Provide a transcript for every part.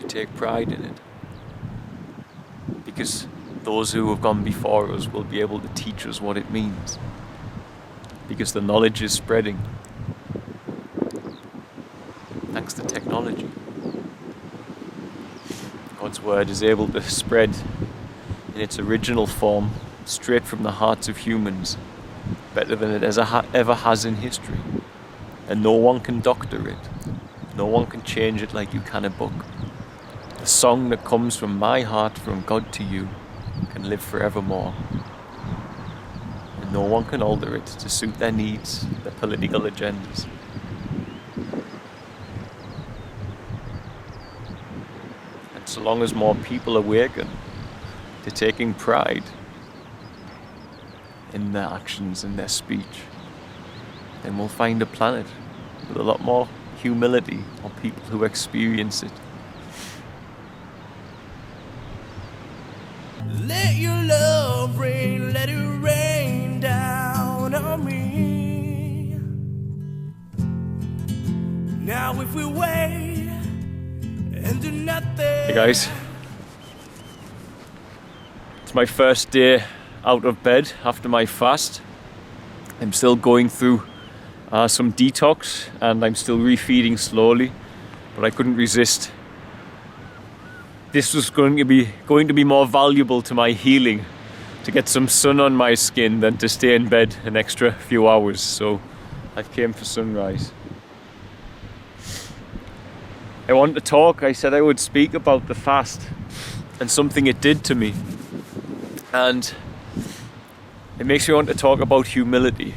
take pride in it. Because those who have gone before us will be able to teach us what it means. Because the knowledge is spreading. Thanks to technology. God's word is able to spread in its original form, straight from the hearts of humans, better than it ever has in history. And no one can doctor it. No one can change it like you can a book. The song that comes from my heart, from God to you, can live forevermore. And no one can alter it to suit their needs, their political agendas. And so long as more people awaken to taking pride in their actions and their speech, then we'll find a planet with a lot more humility on people who experience it. Let your love rain, let it rain down on me. Now if we wait and do nothing. Hey guys, it's my first day out of bed after my fast. I'm still going through some detox and I'm still refeeding slowly, but I couldn't resist. This was going to be more valuable to my healing to get some sun on my skin than to stay in bed an extra few hours, so I've came for sunrise. I want to talk. I said I would speak about the fast and something it did to me, and it makes me want to talk about humility.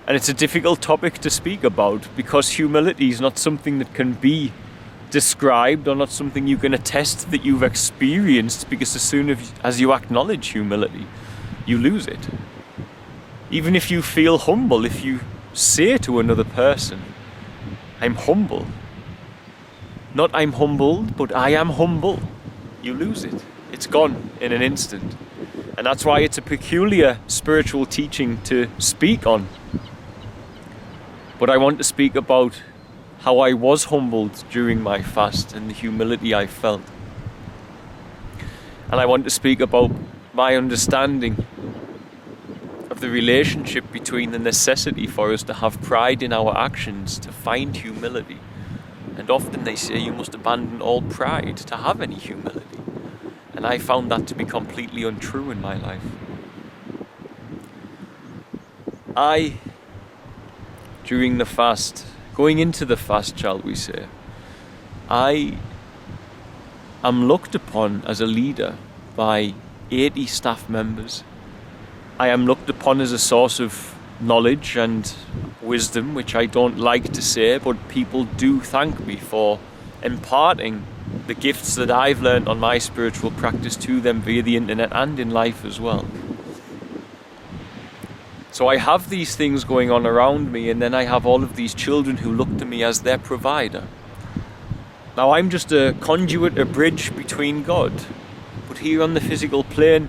And it's a difficult topic to speak about because humility is not something that can be described or not something you can attest that you've experienced, because as soon as you acknowledge humility, you lose it. Even if you feel humble, if you say to another person, I'm humble, not I'm humbled, but I am humble, you lose it. It's gone in an instant. And that's why it's a peculiar spiritual teaching to speak on. But I want to speak about how I was humbled during my fast and the humility I felt. And I want to speak about my understanding of the relationship between the necessity for us to have pride in our actions, to find humility. And often they say you must abandon all pride to have any humility. And I found that to be completely untrue in my life. During the fast, going into the fast, shall we say, I am looked upon as a leader by 80 staff members. I am looked upon as a source of knowledge and wisdom, which I don't like to say, but people do thank me for imparting the gifts that I've learned on my spiritual practice to them via the internet and in life as well. So I have these things going on around me, and then I have all of these children who look to me as their provider. Now I'm just a conduit, a bridge between God. But here on the physical plane,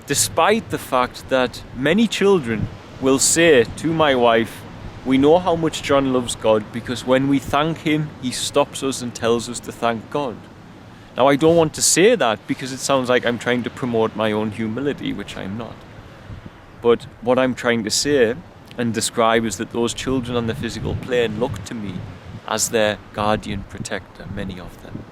despite the fact that many children will say to my wife, we know how much John loves God because when we thank him, he stops us and tells us to thank God. Now I don't want to say that because it sounds like I'm trying to promote my own humility, which I'm not. But what I'm trying to say and describe is that those children on the physical plane look to me as their guardian protector, many of them.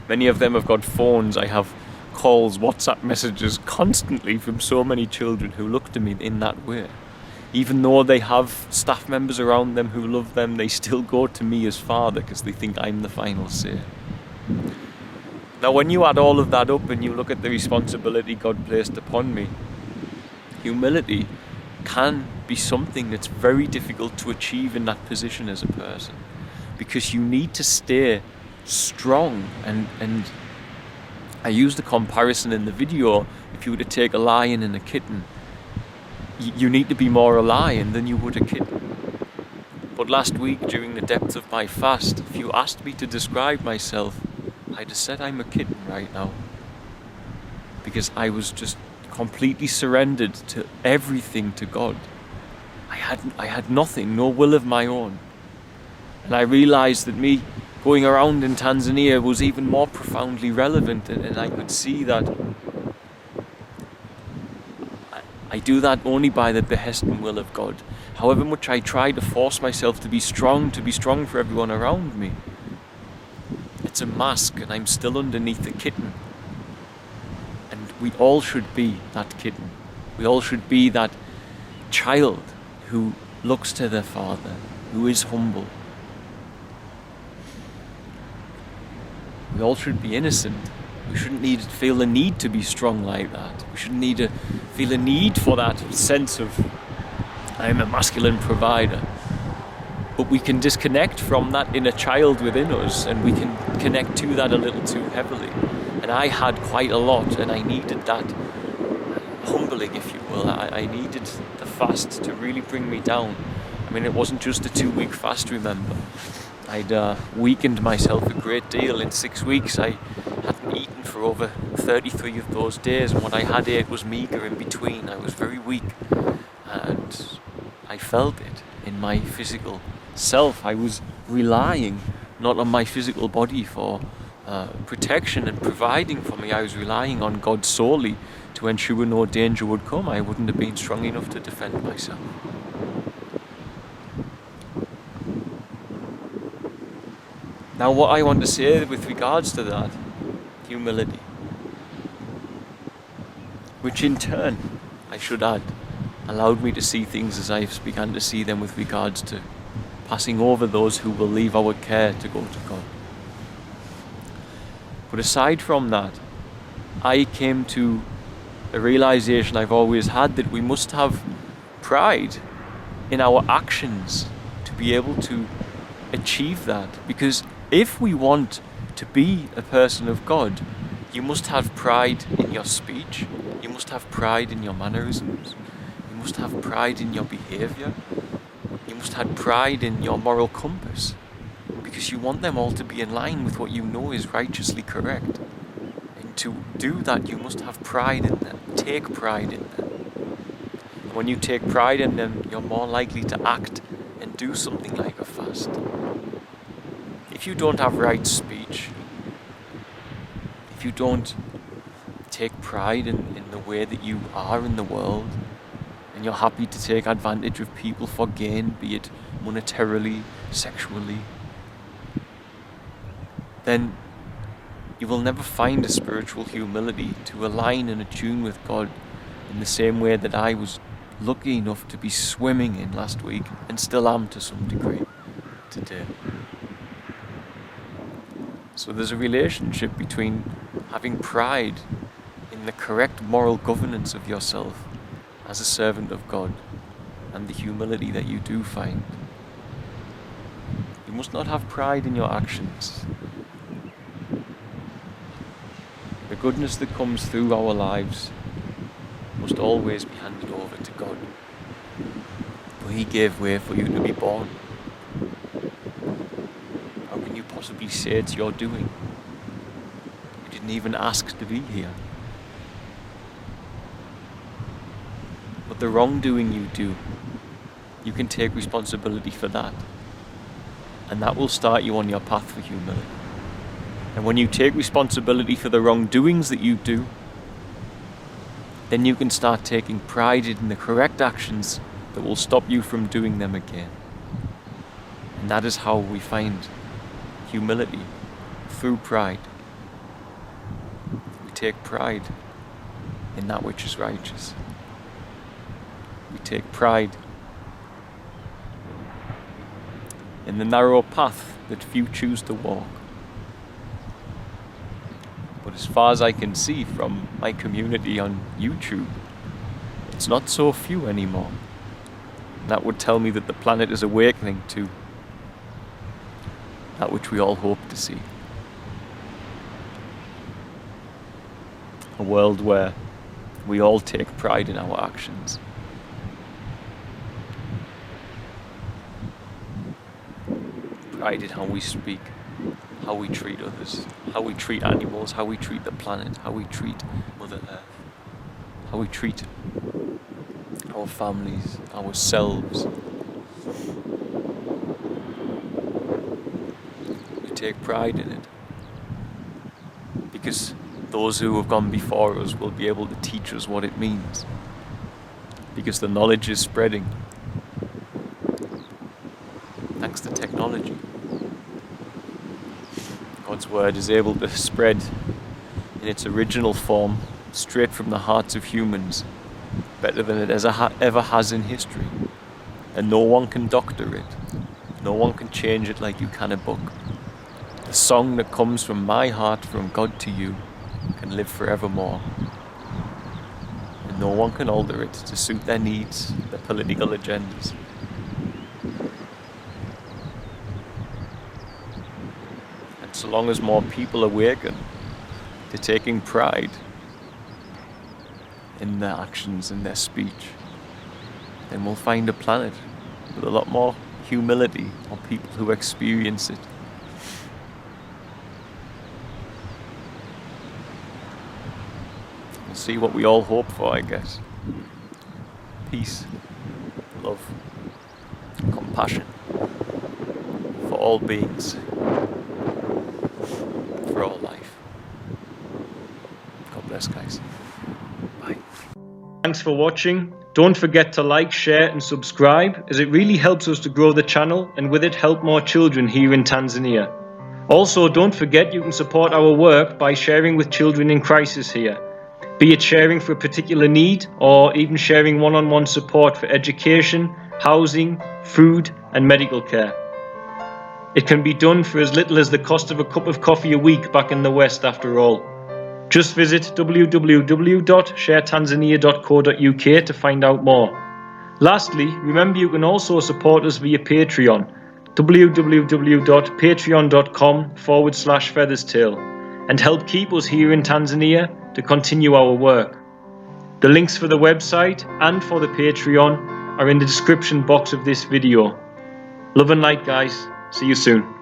Many of them have got phones. I have calls, WhatsApp messages constantly from so many children who look to me in that way. Even though they have staff members around them who love them, they still go to me as father because they think I'm the final say. Now when you add all of that up and you look at the responsibility God placed upon me, humility can be something that's very difficult to achieve in that position as a person, because you need to stay strong and I used the comparison in the video. If you were to take a lion and a kitten, you need to be more a lion than you would a kitten. But last week during the depth of my fast, if you asked me to describe myself, I'd have said I'm a kitten right now, because I was just completely surrendered to everything to God. I had nothing, no will of my own. And I realized that me going around in Tanzania was even more profoundly relevant, and I could see that I do that only by the behest and will of God. However much I try to force myself to be strong for everyone around me, it's a mask, and I'm still underneath the kitten. And we all should be that kitten. We all should be that child who looks to their father, who is humble. We all should be innocent. We shouldn't need to feel the need to be strong like that. We shouldn't need to feel a need for that sense of, I'm a masculine provider. But we can disconnect from that inner child within us, and we can connect to that a little too heavily. And I had quite a lot, and I needed that humbling, if you will. I needed the fast to really bring me down. I mean, it wasn't just a 2-week fast, remember. I'd weakened myself a great deal. In 6 weeks, I hadn't eaten for over 33 of those days, and what I had ate was meagre in between. I was very weak, and I felt it in my physical self. I was relying not on my physical body for protection and providing for me. I was relying on God solely to ensure no danger would come. I wouldn't have been strong enough to defend myself. Now, what I want to say with regards to that, humility, which in turn, I should add, allowed me to see things as I began to see them with regards to passing over those who will leave our care to go to God. But aside from that, I came to a realization I've always had, that we must have pride in our actions to be able to achieve that. Because if we want to be a person of God, you must have pride in your speech, you must have pride in your mannerisms, you must have pride in your behavior, you must have pride in your moral compass, because you want them all to be in line with what you know is righteously correct. And to do that, you must have pride in them, take pride in them. When you take pride in them, you're more likely to act and do something like a fast. If you don't have right speech, if you don't take pride in the way that you are in the world, and you're happy to take advantage of people for gain, be it monetarily, sexually, then you will never find a spiritual humility to align and attune with God in the same way that I was lucky enough to be swimming in last week, and still am to some degree today. So there's a relationship between having pride in the correct moral governance of yourself as a servant of God and the humility that you do find. You must not have pride in your actions. The goodness that comes through our lives must always be handed over to God. For He gave way for you to be born. How can you possibly say it's your doing? You didn't even ask to be here. But the wrongdoing you do, you can take responsibility for that. And that will start you on your path for humility. And when you take responsibility for the wrongdoings that you do, then you can start taking pride in the correct actions that will stop you from doing them again. And that is how we find humility, through pride. We take pride in that which is righteous. We take pride in the narrow path that few choose to walk. But as far as I can see from my community on YouTube, it's not so few anymore. That would tell me that the planet is awakening to that which we all hope to see. A world where we all take pride in our actions. Pride in how we speak, how we treat others, how we treat animals, how we treat the planet, how we treat Mother Earth, how we treat our families, ourselves. We take pride in it. Because those who have gone before us will be able to teach us what it means. Because the knowledge is spreading. Thanks to technology. God's word is able to spread in its original form, straight from the hearts of humans, better than it ever has in history. And no one can doctor it. No one can change it like you can a book. The song that comes from my heart, from God to you, can live forevermore. And no one can alter it to suit their needs, their political agendas. And so long as more people awaken to taking pride in their actions and their speech, then we'll find a planet with a lot more humility on people who experience it. We'll see what we all hope for, I guess. Peace, love, compassion for all beings, for all life. God bless, guys. Bye. Thanks for watching. Don't forget to like, share and subscribe, as it really helps us to grow the channel and with it help more children here in Tanzania. Also, don't forget you can support our work by sharing with children in crisis here, be it sharing for a particular need or even sharing one-on-one support for education, housing, food and medical care. It can be done for as little as the cost of a cup of coffee a week back in the West after all. Just visit www.sharetanzania.co.uk to find out more. Lastly, remember you can also support us via Patreon, www.patreon.com/featherstail, and help keep us here in Tanzania to continue our work. The links for the website and for the Patreon are in the description box of this video. Love and light, guys. See you soon.